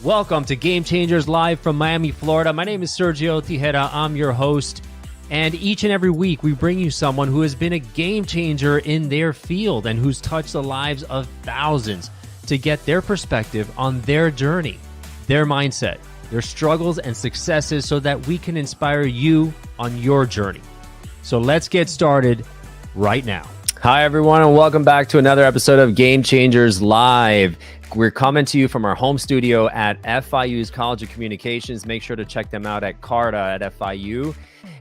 Welcome to Gamechangers live from Miami, Florida. My name is Sergio TIGERA. I'm your host. And each and every week, we bring you someone who has been a game changer in their field and who's touched the lives of thousands to get their perspective on their journey, their mindset, their struggles and successes so that we can inspire you on your journey. So let's get started right now. Hi, everyone, and welcome back to another episode of Gamechangers Live. We're coming to you from our home studio at FIU's College of Communications. Make sure to check them out at CARTA at FIU.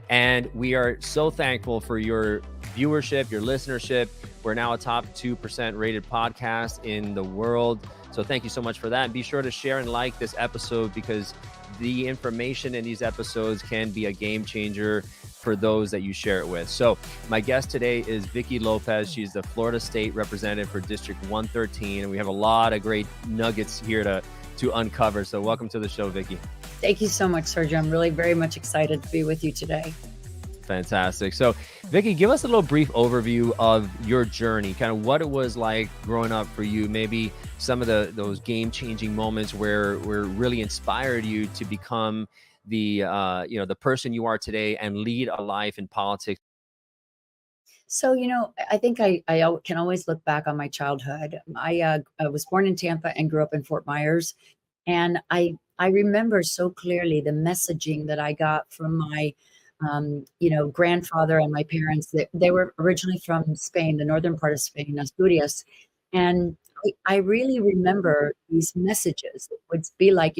And we are so thankful for your viewership, your listenership. We're now a top 2% rated podcast in the world. So thank you so much for that. And be sure to share and like this episode because the information in these episodes can be a game changer for those that you share it with. So my guest today is Vicki Lopez. She's the Florida State Representative for District 113. And we have a lot of great nuggets here to uncover. So welcome to the show, Vicki. Thank you so much, Sergio. I'm really very much excited to be with you today. Fantastic. So Vicki, give us a little brief overview of your journey, kind of what it was like growing up for you, maybe some of those game-changing moments where really inspired you to become the person you are today and lead a life in politics. So, I think I can always look back on my childhood. I was born in Tampa and grew up in Fort Myers. And I remember so clearly the messaging that I got from my, grandfather and my parents. That they were originally from Spain, the northern part of Spain, Asturias. And I really remember these messages. It would be like,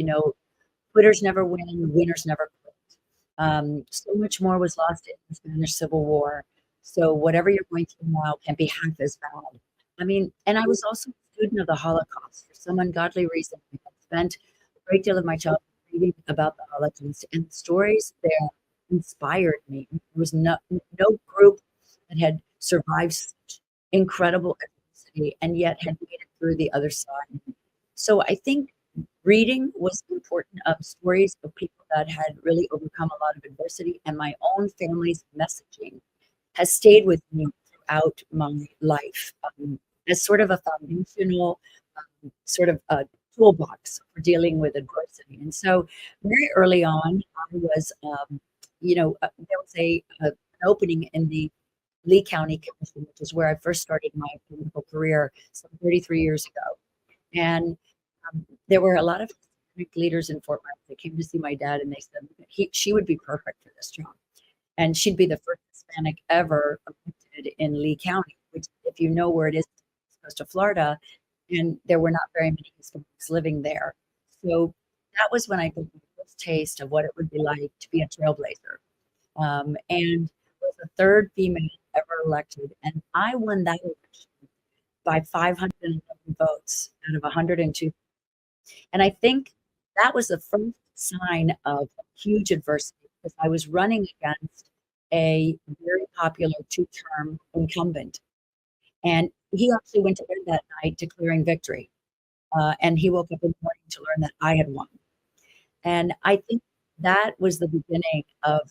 quitters never win, winners never quit. So much more was lost in the Spanish Civil War. So whatever you're going through now can be half as bad. I mean, and I was also a student of the Holocaust for some ungodly reason. I spent a great deal of my childhood reading about the Holocaust, and the stories there inspired me. There was no group that had survived such incredible adversity and yet had made it through the other side. So I think reading was important of stories of people that had really overcome a lot of adversity, and my own family's messaging has stayed with me throughout my life as sort of a foundational sort of a toolbox for dealing with adversity. And so very early on, I was, there was an opening in the Lee County Commission, which is where I first started my political career some 33 years ago. And there were a lot of leaders in Fort Myers that came to see my dad, and they said she would be perfect for this job. And she'd be the first Hispanic ever elected in Lee County, which, if you know where it is, close to Florida, and there were not very many Hispanics living there. So that was when I got the first taste of what it would be like to be a trailblazer. And was the third female ever elected, and I won that election by 511 votes out of 102. And I think that was the first sign of huge adversity, because I was running against a very popular two-term incumbent. And he actually went to bed that night declaring victory. And he woke up in the morning to learn that I had won. And I think that was the beginning of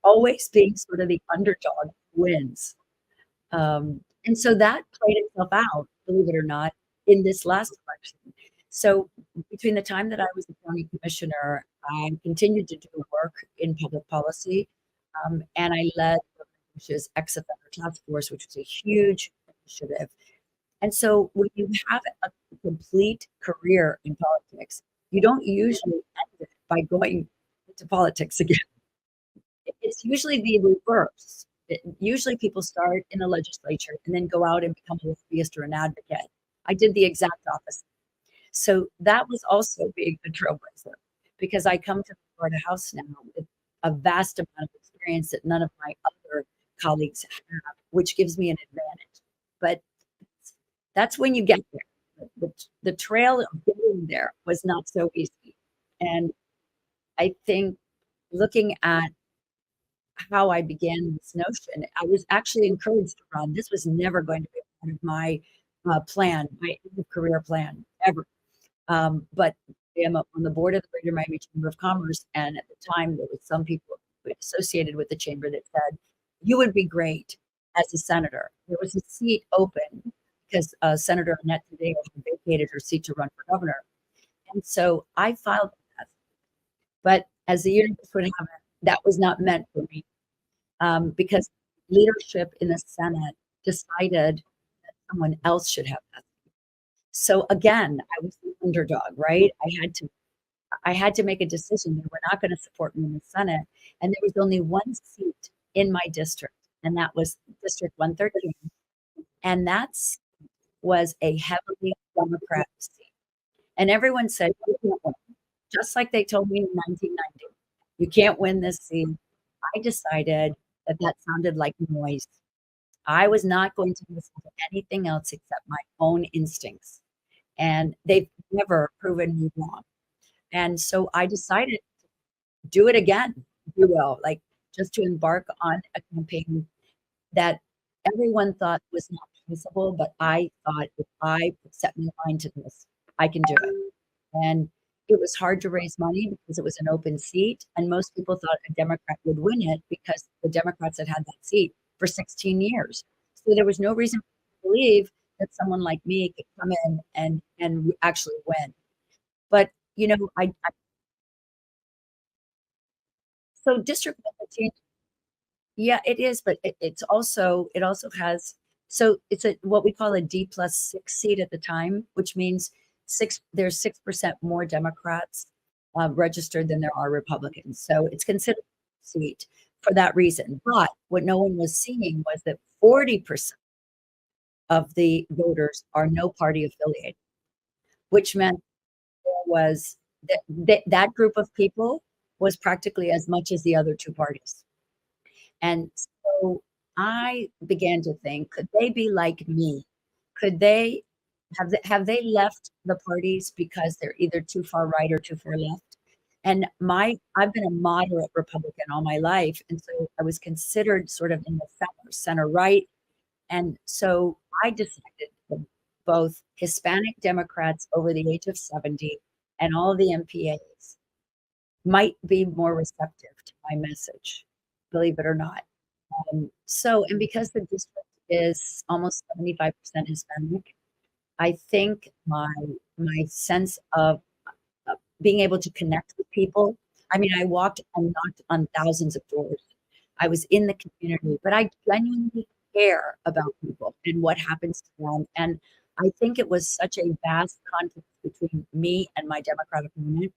always being sort of the underdog who wins. And so that played itself out, believe it or not, in this last election. So between the time that I was the county commissioner, I continued to do work in public policy, and I led Bush's ex-offender task force, which was a huge initiative. And so when you have a complete career in politics, you don't usually end it by going into politics again. It's usually the reverse. Usually people start in the legislature and then go out and become a lobbyist or an advocate. I did the exact opposite. So that was also being a trailblazer, because I come to the Florida House now with a vast amount of experience that none of my other colleagues have, which gives me an advantage. But that's when you get there. The trail of getting there was not so easy. And I think looking at how I began this notion, I was actually encouraged to run. This was never going to be part of my plan, my career plan, ever. But I am on the board of the Greater Miami Chamber of Commerce, and at the time there was some people associated with the chamber that said, you would be great as a senator. There was a seat open because Senator Annette Tadeo had vacated her seat to run for governor. And so I filed that. But as the universe would have it, that was not meant for me, because leadership in the Senate decided that someone else should have that. So again, I was the underdog, right? I had to make a decision. They were not going to support me in the Senate, and there was only one seat in my district, and that was District 113, and that was a heavily Democrat seat. And everyone said, "You can't win," just like they told me in 1990, "You can't win this seat." I decided that that sounded like noise. I was not going to listen to anything else except my own instincts, and they've never proven me wrong. And so I decided to do it again, if you will, like just to embark on a campaign that everyone thought was not possible, but I thought if I set my mind to this, I can do it. And it was hard to raise money because it was an open seat, and most people thought a Democrat would win it because the Democrats had had that seat for 16 years. So there was no reason to believe that someone like me could come in and actually win. But I so District 113, yeah, it is, but it also has, so it's a what we call a D+6 seat at the time, which means there's 6% more Democrats registered than there are Republicans. So it's considered a seat for that reason. But what no one was seeing was that 40% of the voters are no party affiliated, which meant there was that group of people was practically as much as the other two parties. And so I began to think, could they be like me? Could they have they left the parties because they're either too far right or too far left? And I've been a moderate Republican all my life, and so I was considered sort of in the center right. And so I decided that both Hispanic Democrats over the age of 70 and all the MPAs might be more receptive to my message, believe it or not. And because the district is almost 75% Hispanic, I think my sense of being able to connect with people. I mean, I walked and knocked on thousands of doors. I was in the community, but I genuinely care about people and what happens to them. And I think it was such a vast conflict between me and my Democratic opponent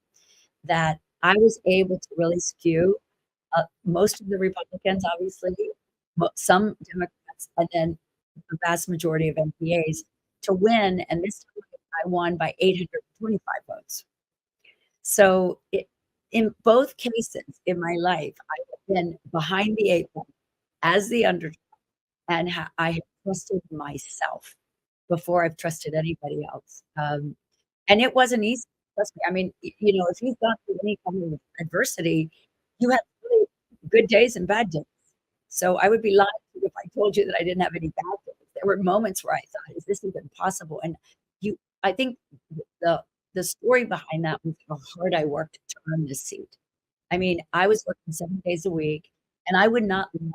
that I was able to really skew most of the Republicans, obviously, some Democrats, and then the vast majority of MPAs to win. And this time I won by 825 votes. So in both cases in my life, I have been behind the eight ball as the underdog, and I have trusted myself before I've trusted anybody else. And it wasn't easy. Trust me. I mean, if you've gone through any kind of adversity, you have really good days and bad days. So I would be lying if I told you that I didn't have any bad days. There were moments where I thought, "Is this even possible?" And I think the story behind that was how hard I worked to earn this seat. I mean, I was working 7 days a week, and I would not let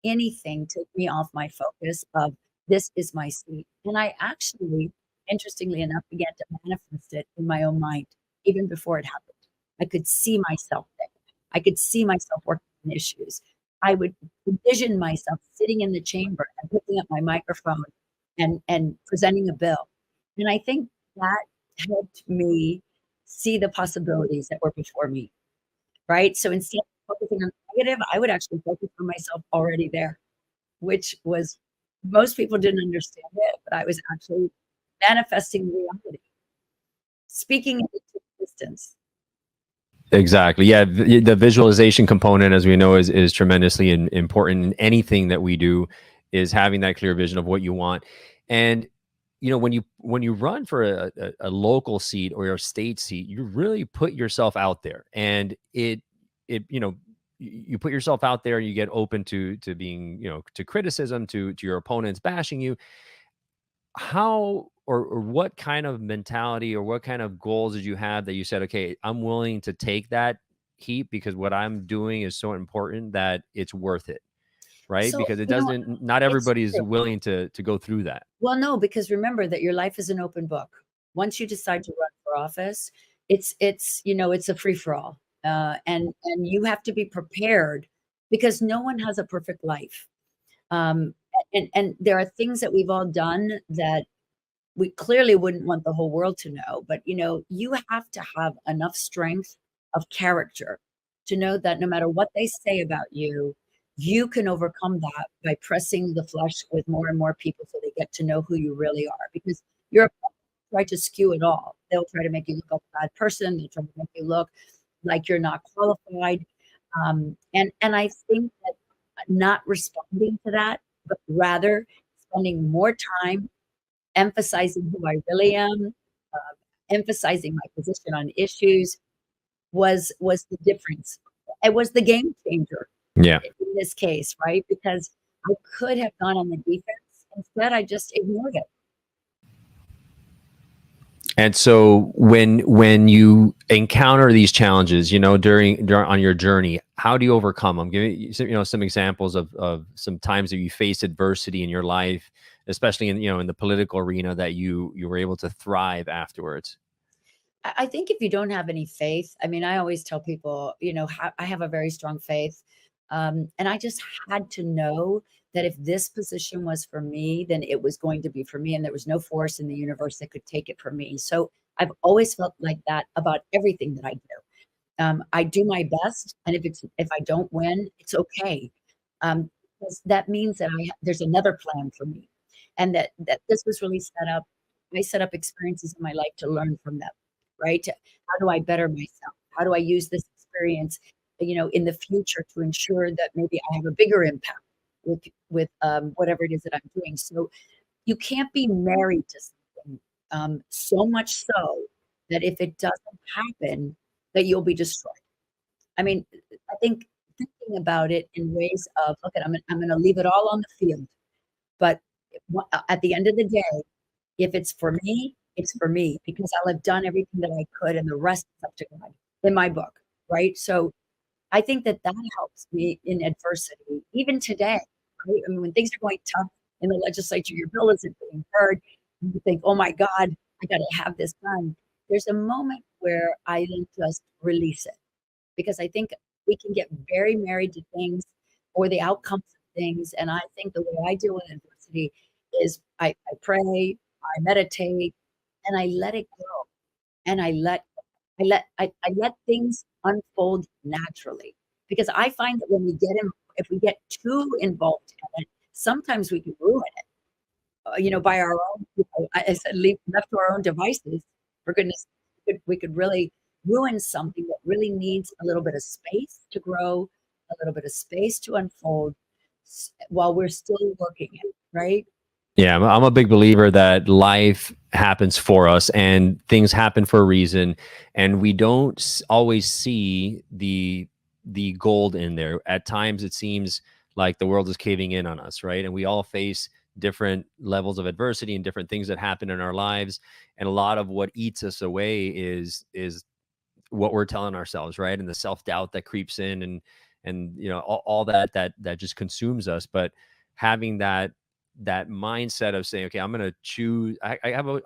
anything take me off my focus of this is my seat. And I actually, interestingly enough, began to manifest it in my own mind, even before it happened. I could see myself there. I could see myself working on issues. I would envision myself sitting in the chamber and picking up my microphone and presenting a bill. And I think that helped me see the possibilities that were before me, right? So instead of focusing on the negative, I would actually focus on myself already there, which was most people didn't understand it, but I was actually manifesting reality, speaking into existence. Exactly. Yeah. The visualization component, as we know, is tremendously important in anything that we do, is having that clear vision of what you want. And, when you run for a local seat or your state seat, you really put yourself out there, and you put yourself out there, you get open to being, to criticism, to your opponents bashing you. How or what kind of mentality or what kind of goals did you have that you said, okay, I'm willing to take that heat because what I'm doing is so important that it's worth it, right? So, Because it doesn't, not it's everybody is true. willing to go through that. Well, no, because remember that your life is an open book. Once you decide to run for office, it's it's a free for all, and you have to be prepared because no one has a perfect life. Um, and there are things that we've all done that we clearly wouldn't want the whole world to know, but you have to have enough strength of character to know that no matter what they say about you, you can overcome that by pressing the flesh with more and more people so they get to know who you really are. Because you're try to skew it all. They'll try to make you look like a bad person. They'll try to make you look like you're not qualified. And I think that not responding to that, but rather spending more time emphasizing who I really am, emphasizing my position on issues was the difference. It was the game changer Yeah. in this case, right? Because I could have gone on the defense. Instead, I just ignored it. And so when you encounter these challenges, during on your journey, how do you overcome them? Give me some examples of some times that you faced adversity in your life, especially in the political arena, that you were able to thrive afterwards. I think if you don't have any faith, I mean, I always tell people, I have a very strong faith. And I just had to know that if this position was for me, then it was going to be for me. And there was no force in the universe that could take it from me. So I've always felt like that about everything that I do. I do my best. And if I don't win, it's okay. Because that means that there's another plan for me. And that this was really set up. I set up experiences in my life to learn from them, right? How do I better myself? How do I use this experience, in the future to ensure that maybe I have a bigger impact with whatever it is that I'm doing. So you can't be married to something, so much so that if it doesn't happen, that you'll be destroyed. I mean, I think thinking about it in ways of, okay, I'm going to leave it all on the field, but at the end of the day, if it's for me, it's for me because I'll have done everything that I could, and the rest is up to God in my book, right? So I think that helps me in adversity, even today. Right? I mean, when things are going tough in the legislature, your bill isn't being heard, you think, oh my God, I got to have this done. There's a moment where I then just release it because I think we can get very married to things or the outcomes of things. And I think the way I deal with adversity is I pray, I meditate, and I let it go. And I let things unfold naturally because I find that when if we get too involved in it, sometimes we can ruin it. By our own, I said, left to our own devices. For goodness, we could really ruin something that really needs a little bit of space to grow, a little bit of space to unfold while we're still working it, right? Yeah, I'm a big believer that life happens for us and things happen for a reason, and we don't always see the gold in there. At times, it seems like the world is caving in on us, right? And we all face different levels of adversity and different things that happen in our lives. And a lot of what eats us away is what we're telling ourselves, right? And the self-doubt that creeps in, and all that just consumes us. But having that mindset of saying, okay, I'm going to choose,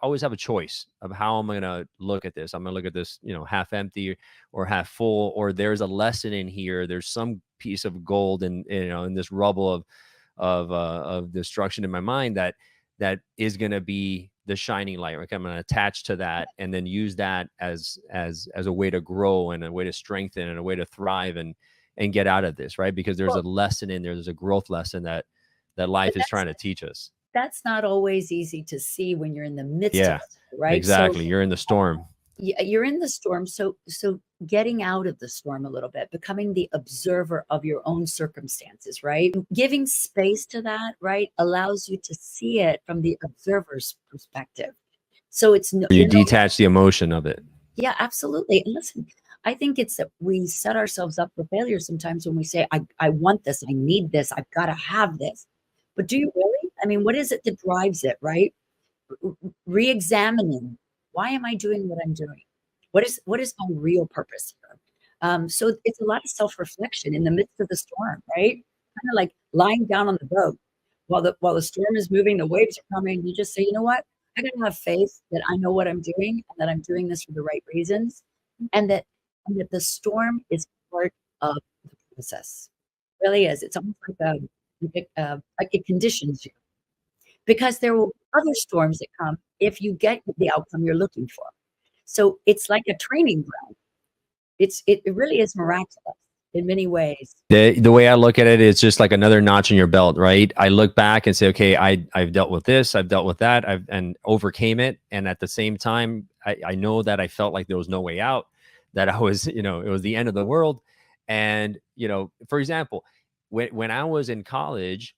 always have a choice of how I'm going to look at this. I'm going to look at this, half empty or half full, or there's a lesson in here. There's some piece of gold in this rubble of destruction in my mind that is going to be the shining light. Like I'm going to attach to that and then use that as a way to grow and a way to strengthen and a way to thrive and get out of this, right? Because there's a lesson in there. There's a growth lesson that life is trying to teach us. That's not always easy to see when you're in the midst of it, right? Exactly. So, you're in the storm. You're in the storm. So getting out of the storm a little bit, becoming the observer of your own circumstances, right? Giving space to that, right, allows you to see it from the observer's perspective. So you detach the emotion of it. Yeah, absolutely. And listen, I think it's that we set ourselves up for failure sometimes when we say, I want this, I need this, I've got to have this. But do you really? I mean, what is it that drives it, right? Re-examining, why am I doing what I'm doing? What is my real purpose here? So it's a lot of self-reflection in the midst of the storm, right? Kind of like lying down on the boat while the storm is moving, the waves are coming. You just say, you know what? I gotta have faith that I know what I'm doing and that I'm doing this for the right reasons. and that the storm is part of the process. It really is. It's almost like it conditions you because there will be other storms that come if you get the outcome you're looking for. So it's like a training ground. It really is miraculous in many ways. The way I look at it is just like another notch in your belt, right? I look back and say, okay, I've dealt with this, I've dealt with that, and overcame it. And at the same time, I know that I felt like there was no way out, that I was, it was the end of the world. And, for example, when I was in college,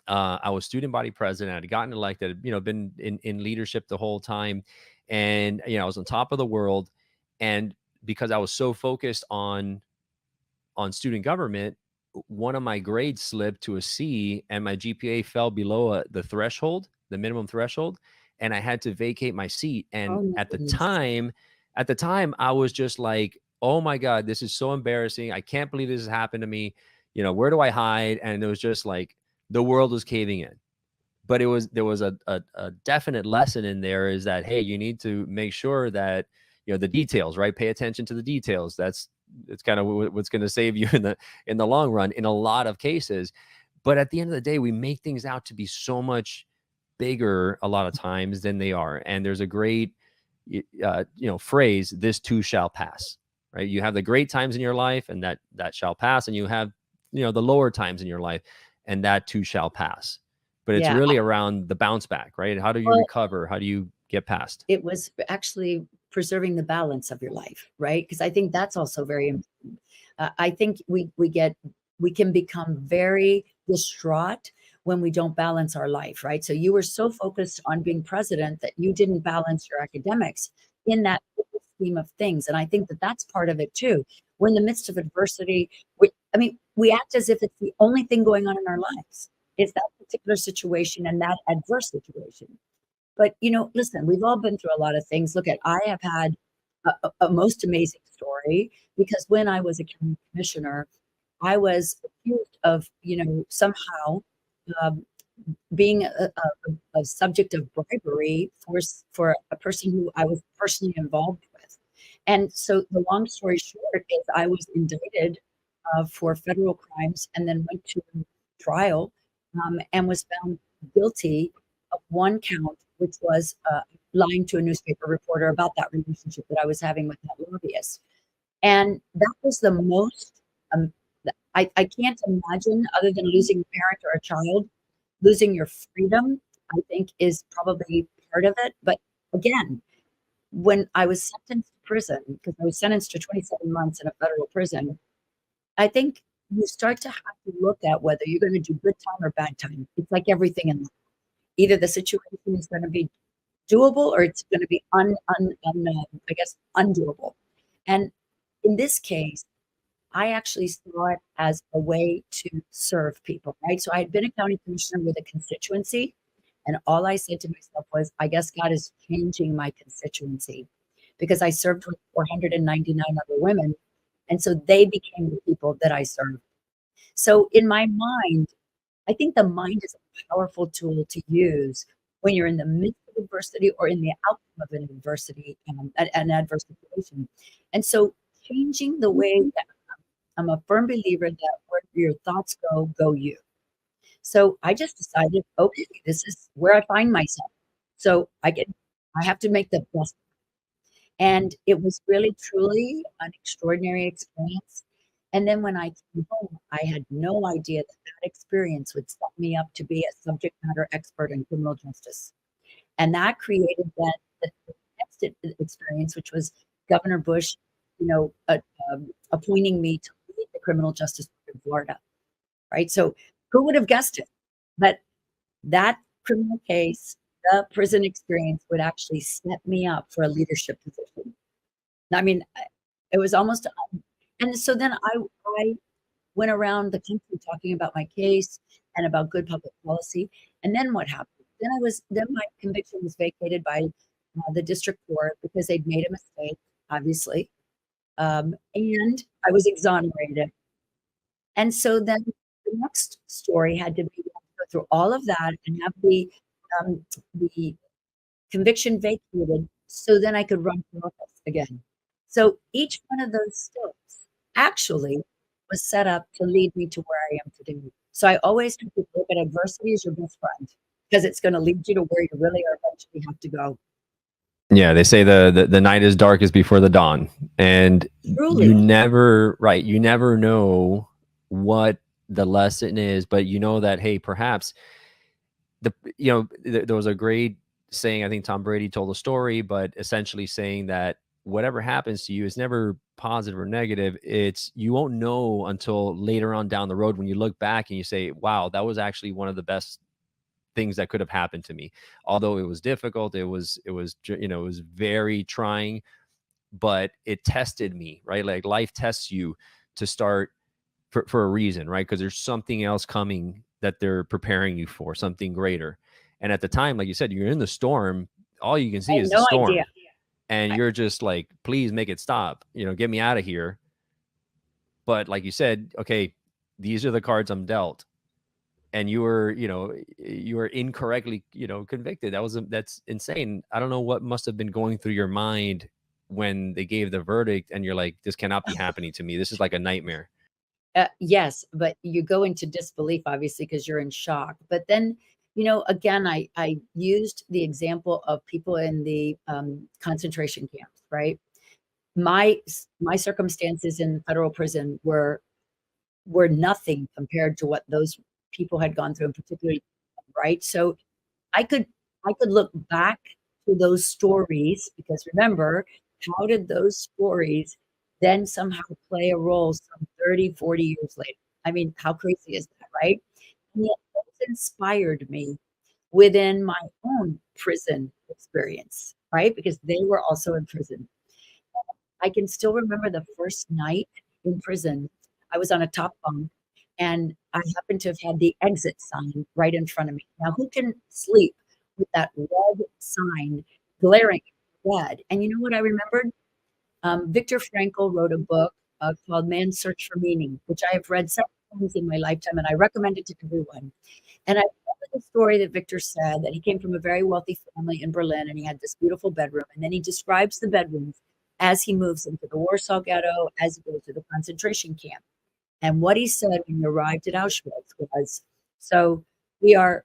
I was student body president. I'd gotten elected, been in leadership the whole time. And, I was on top of the world. And because I was so focused on student government, one of my grades slipped to a C and my GPA fell below the threshold, the minimum threshold. And I had to vacate my seat. And Oh my at the goodness. time, I was just like, oh my God, this is so embarrassing. I can't believe this has happened to me. Where do I hide? And it was just like the world was caving in. But there was a definite lesson in there, is that, hey, you need to make sure that, the details, right? Pay attention to the details. It's kind of what's going to save you in the long run in a lot of cases. But at the end of the day, we make things out to be so much bigger a lot of times than they are. And there's a great, phrase, this too shall pass, right? You have the great times in your life, and that shall pass. And you have, the lower times in your life, and that too shall pass. But it's Yeah. really around the bounce back, right? How do you Well, recover? How do you get past? it was actually preserving the balance of your life, right? Because I think that's also very important. I think we can become very distraught when we don't balance our life, right? So you were so focused on being president that you didn't balance your academics in that scheme of things, and I think that that's part of it too. We're in the midst of adversity. We act as if it's the only thing going on in our lives. It's that particular situation and that adverse situation. But, listen, we've all been through a lot of things. Look, I have had a most amazing story because when I was a county commissioner, I was accused of, somehow um, being a subject of bribery for a person who I was personally involved with. And so the long story short is I was indicted for federal crimes and then went to trial and was found guilty of one count, which was lying to a newspaper reporter about that relationship that I was having with that lobbyist. And that was the most, I can't imagine, other than losing a parent or a child, losing your freedom, I think is probably part of it. But again, when I was sentenced to prison, because I was sentenced to 27 months in a federal prison, I think you start to have to look at whether you're going to do good time or bad time. It's like everything in life. Either the situation is going to be doable or it's going to be I guess undoable. And in this case, I actually saw it as a way to serve people, right? So I had been a county commissioner with a constituency, and all I said to myself was, I guess God is changing my constituency because I served with 499 other women. And so they became the people that I served. So in my mind, I think the mind is a powerful tool to use when you're in the midst of adversity or in the outcome of an adversity, an adverse situation. And so changing the way that I'm a firm believer that where your thoughts go you. So I just decided, okay, this is where I find myself. So I have to make the best. And it was really, truly an extraordinary experience. And then when I came home, I had no idea that that experience would set me up to be a subject matter expert in criminal justice. And that created then the next experience, which was Governor Bush, appointing me to lead the criminal justice in Florida. Right. So who would have guessed it? But that criminal case, the prison experience would actually set me up for a leadership position. I mean, it was almost, and so then I went around the country talking about my case and about good public policy. And then what happened? Then my conviction was vacated by the district court because they'd made a mistake, obviously, and I was exonerated. And so then the next story had to be go through all of that and have the conviction vacated, so then I could run for office again. So each one of those steps actually was set up to lead me to where I am today. So I always have to look at adversity as your best friend because it's going to lead you to where you really are eventually have to go. Yeah, they say the night is darkest before the dawn, and you Truly. never right, you never know what the lesson is, but you know that hey, perhaps there was a great saying. I think Tom Brady told a story, but essentially saying that whatever happens to you is never positive or negative. It's you won't know until later on down the road when you look back and you say, "Wow, that was actually one of the best things that could have happened to me." Although it was difficult, it was very trying, but it tested me, right? Like life tests you to start for a reason, right? Because there's something else coming that they're preparing you for, something greater. And at the time, like you said, you're in the storm. All you can I see had is the no idea. storm, and you're just like, please make it stop. Get me out of here. But like you said, okay, these are the cards I'm dealt, and you were incorrectly convicted. That's insane. I don't know what must have been going through your mind when they gave the verdict, and you're like, this cannot be happening to me. This is like a nightmare. Yes, but you go into disbelief, obviously, because you're in shock. But then, again, I used the example of people in the concentration camps, right? My circumstances in federal prison were nothing compared to what those people had gone through, and particularly, right? So I could I could look back to those stories because remember, how did those stories then somehow play a role some 30, 40 years later? I mean, how crazy is that, right? And yet those inspired me within my own prison experience, right? Because they were also in prison. I can still remember the first night in prison. I was on a top bunk and I happened to have had the exit sign right in front of me. Now, who can sleep with that red sign glaring at your head? And you know what I remembered? Viktor Frankl wrote a book called Man's Search for Meaning, which I have read several times in my lifetime, and I recommend it to everyone. And I remember the story that Victor said that he came from a very wealthy family in Berlin and he had this beautiful bedroom. And then he describes the bedrooms as he moves into the Warsaw Ghetto, as he goes to the concentration camp. And what he said when he arrived at Auschwitz was, so we are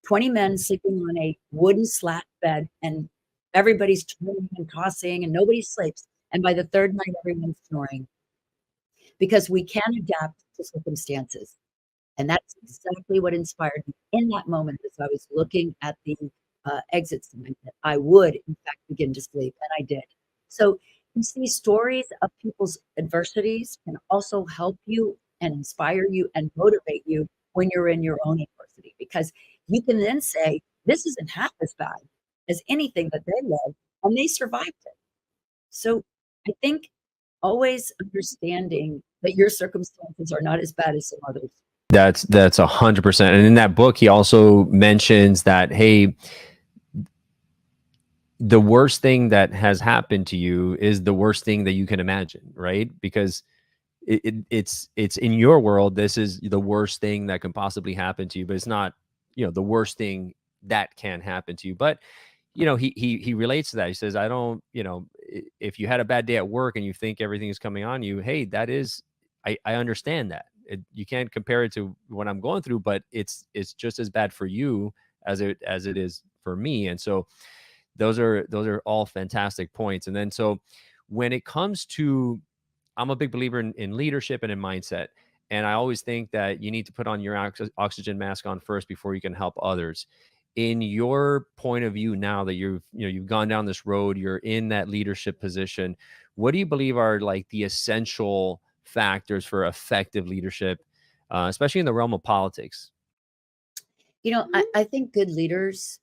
20 men sleeping on a wooden slat bed, and everybody's turning and tossing, and nobody sleeps. And by the third night, everyone's snoring because we can adapt to circumstances. And that's exactly what inspired me in that moment as I was looking at the exit sign that I would, in fact, begin to sleep. And I did. So you see, stories of people's adversities can also help you and inspire you and motivate you when you're in your own adversity, because you can then say, this isn't half as bad as anything that they lived, and they survived it. So I think always understanding that your circumstances are not as bad as some others. That's 100%. And in that book, he also mentions that, hey, the worst thing that has happened to you is the worst thing that you can imagine, right? Because it's in your world, this is the worst thing that can possibly happen to you, but it's not, the worst thing that can happen to you. But he relates to that. He says, I don't, if you had a bad day at work and you think everything is coming on you, hey, that is, I understand that. You can't compare it to what I'm going through, but it's just as bad for you as it is for me. And so those are all fantastic points. And then so when it comes to, I'm a big believer in leadership and in mindset. And I always think that you need to put on your oxygen mask on first before you can help others. In your point of view now that you've gone down this road, you're in that leadership position, what do you believe are like the essential factors for effective leadership, especially in the realm of politics? I think good leaders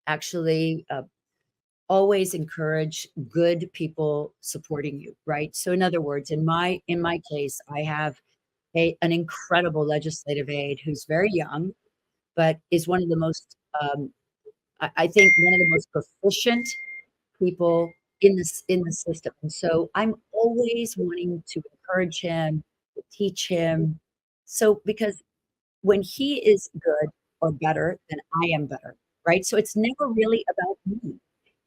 actually always encourage good people supporting you, right? So in other words, in my case, I have an incredible legislative aide who's very young, but is one of the most I think one of the most proficient people in the system. And so I'm always wanting to encourage him, to teach him. So because when he is good or better, then I am better, right? So it's never really about me.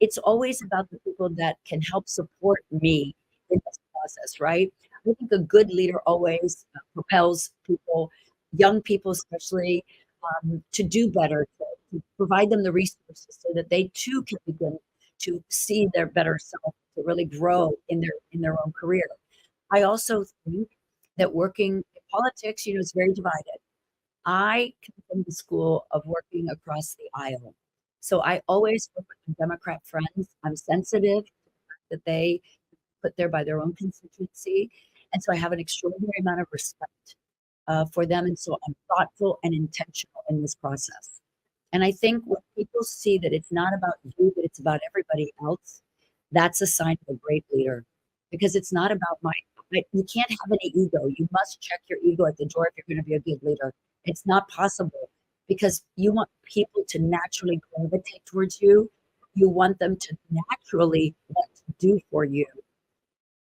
it's always about the people that can help support me in this process, right? I think a good leader always propels people, young people especially, to do better, to provide them the resources so that they too can begin to see their better self, to really grow in their own career. I also think that working in politics, is very divided. I come from the school of working across the aisle. So I always work with my Democrat friends. I'm sensitive that they put there by their own constituency. And so I have an extraordinary amount of respect for them. And so I'm thoughtful and intentional in this process. And I think when people see that it's not about you, but it's about everybody else, that's a sign of a great leader, because it's not about you can't have any ego. You must check your ego at the door if you're going to be a good leader. It's not possible, because you want people to naturally gravitate towards you. You want them to naturally want to do for you,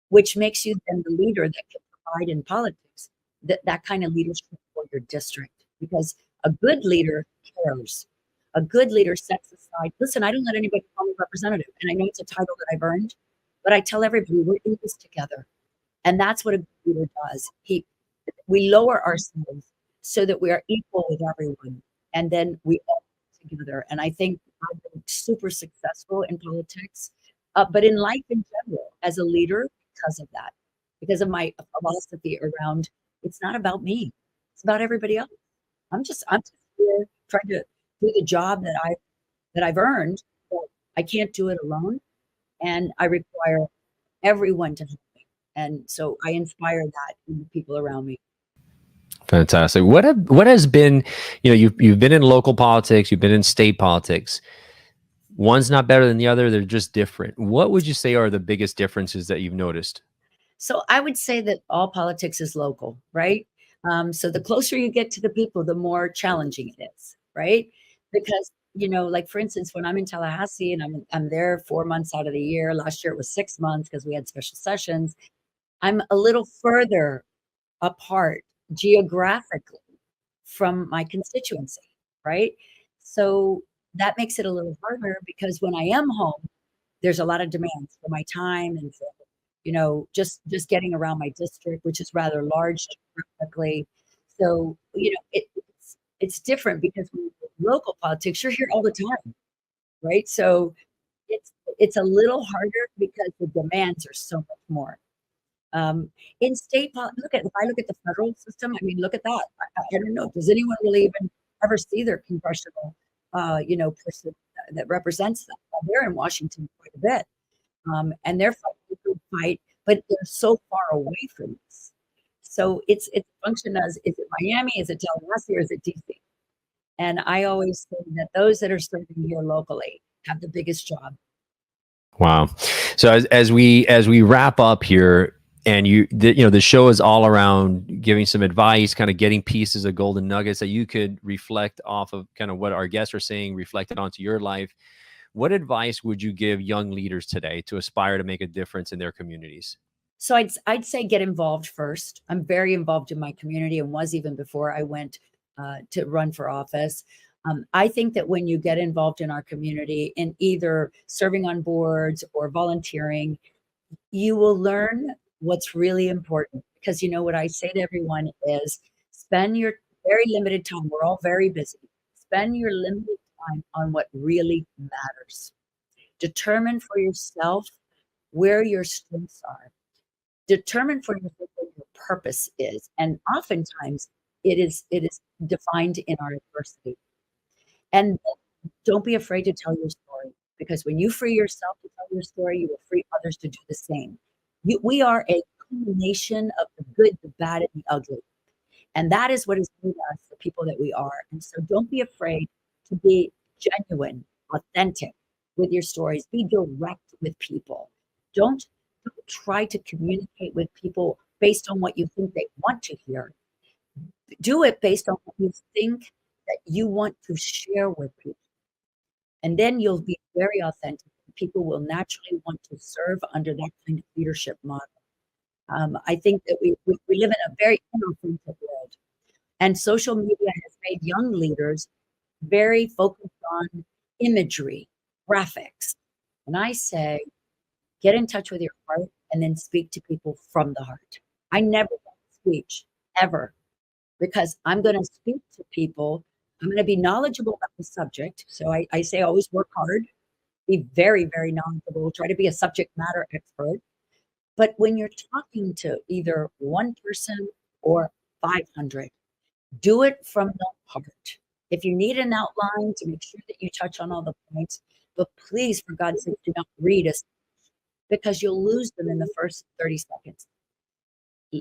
which makes you then the leader that can provide in politics that kind of leadership for your district. Because a good leader cares. A good leader sets aside, listen, I don't let anybody call me representative. And I know it's a title that I've earned, but I tell everybody we're in this together. And that's what a good leader does. We lower ourselves so that we are equal with everyone. And then we all work together. And I think I've been super successful in politics, but in life in general, as a leader, because of that, because of my philosophy around it's not about me, it's about everybody else. I'm just here trying to do the job that I've earned, but I can't do it alone, and I require everyone to help me. And so I inspire that in the people around me. Fantastic. What has been, you've been in local politics, you've been in state politics. One's not better than the other, they're just different. What would you say are the biggest differences that you've noticed? So I would say that all politics is local, right? So the closer you get to the people, the more challenging it is, right? Because, like for instance, when I'm in Tallahassee and I'm there 4 months out of the year, last year it was 6 months because we had special sessions, I'm a little further apart geographically from my constituency, right? So that makes it a little harder, because when I am home, there's a lot of demands for my time and for, just getting around my district, which is rather large geographically. So, it's different, because when you're in local politics, you're here all the time, right? So it's a little harder because the demands are so much more. In state politics, if I look at the federal system, I mean, look at that. I don't know. Does anyone really even ever see their congressional, person that represents them? Well, they're in Washington quite a bit, and they're fighting a good fight, but they're so far away from us. So it's a function as, is it Miami, is it Tallahassee, or is it DC? And I always say that those that are serving here locally have the biggest job. Wow. So as we wrap up here, and the show is all around giving some advice, kind of getting pieces of golden nuggets that you could reflect off of, kind of what our guests are saying, reflected onto your life. What advice would you give young leaders today to aspire to make a difference in their communities? So I'd say get involved first. I'm very involved in my community, and was even before I went to run for office. I think that when you get involved in our community in either serving on boards or volunteering, you will learn what's really important. Because what I say to everyone is, spend your very limited time. We're all very busy. Spend your limited time on what really matters. Determine for yourself where your strengths are. Determine for yourself what your purpose is. And oftentimes it is defined in our adversity. And don't be afraid to tell your story, because when you free yourself to tell your story, you will free others to do the same. We are a combination of the good, the bad, and the ugly. And that is what has made us the people that we are. And so don't be afraid to be genuine, authentic with your stories. Be direct with people. Don't try to communicate with people based on what you think they want to hear. Do it based on what you think that you want to share with people. And then you'll be very authentic. People will naturally want to serve under that kind of leadership model. I think that we live in a very inauthentic world. And social media has made young leaders very focused on imagery, graphics. And I say, get in touch with your heart and then speak to people from the heart. I never speech ever, because I'm going to speak to people. I'm going to be knowledgeable about the subject. So I say always work hard, be very, very knowledgeable, try to be a subject matter expert. But when you're talking to either one person or 500, do it from the heart. If you need an outline to make sure that you touch on all the points, but please, for God's sake, do not read us, because you'll lose them in the first 30 seconds.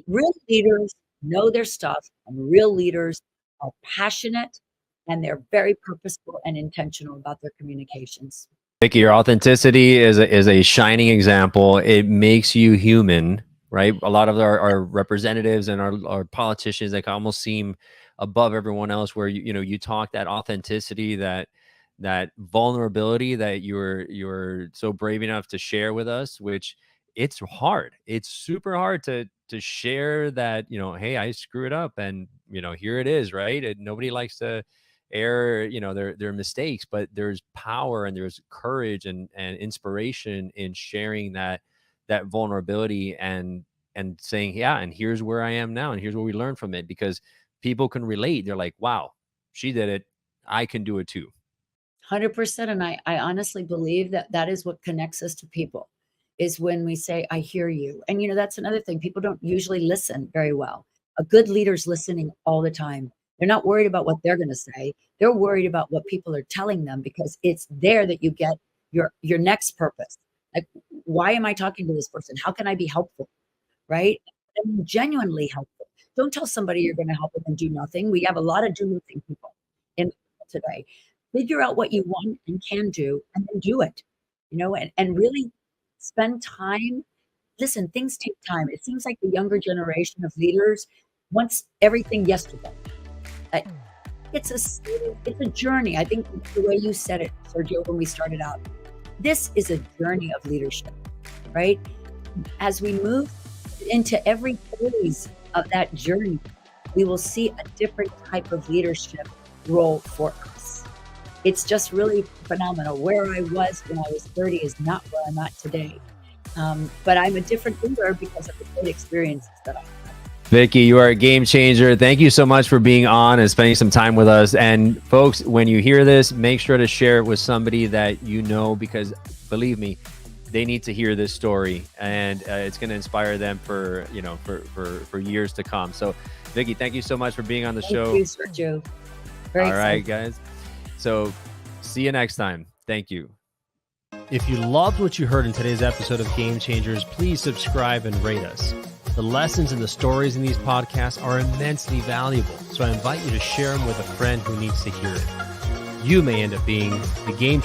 Real leaders know their stuff, and real leaders are passionate, and they're very purposeful and intentional about their communications. Vicki, your authenticity is a shining example. It makes you human, right? A lot of our representatives and our politicians, like, almost seem above everyone else, where you talk that authenticity, that vulnerability that you're so brave enough to share with us, which it's hard. It's super hard to share that, hey, I screw it up, and here it is, right? And nobody likes to air their mistakes, but there's power and there's courage and inspiration in sharing that vulnerability and saying, yeah, and here's where I am now, and here's what we learned from it, because people can relate. They're like, wow, she did it, I can do it too. 100%. And I honestly believe that is what connects us to people, is when we say, I hear you. And that's another thing. People don't usually listen very well. A good leader's listening all the time. They're not worried about what they're going to say. They're worried about what people are telling them, because it's there that you get your next purpose. Like, why am I talking to this person? How can I be helpful? Right? And genuinely helpful. Don't tell somebody you're going to help them and do nothing. We have a lot of do nothing people in today. Figure out what you want and can do, and then do it, and really spend time. Listen, things take time. It seems like the younger generation of leaders wants everything yesterday. It's a journey. I think the way you said it, Sergio, when we started out, this is a journey of leadership, right? As we move into every phase of that journey, we will see a different type of leadership role for us. It's just really phenomenal. Where I was when I was 30 is not where I'm at today. But I'm a different leader because of the great experiences that I've had. Vicki, you are a game changer. Thank you so much for being on and spending some time with us. And folks, when you hear this, make sure to share it with somebody that you know, because believe me, they need to hear this story, and it's going to inspire them for years to come. So, Vicki, thank you so much for being on the show. Thank you, Sergio. All right, guys. So, see you next time. Thank you. If you loved what you heard in today's episode of Game Changers, please subscribe and rate us. The lessons and the stories in these podcasts are immensely valuable, so I invite you to share them with a friend who needs to hear it. You may end up being the game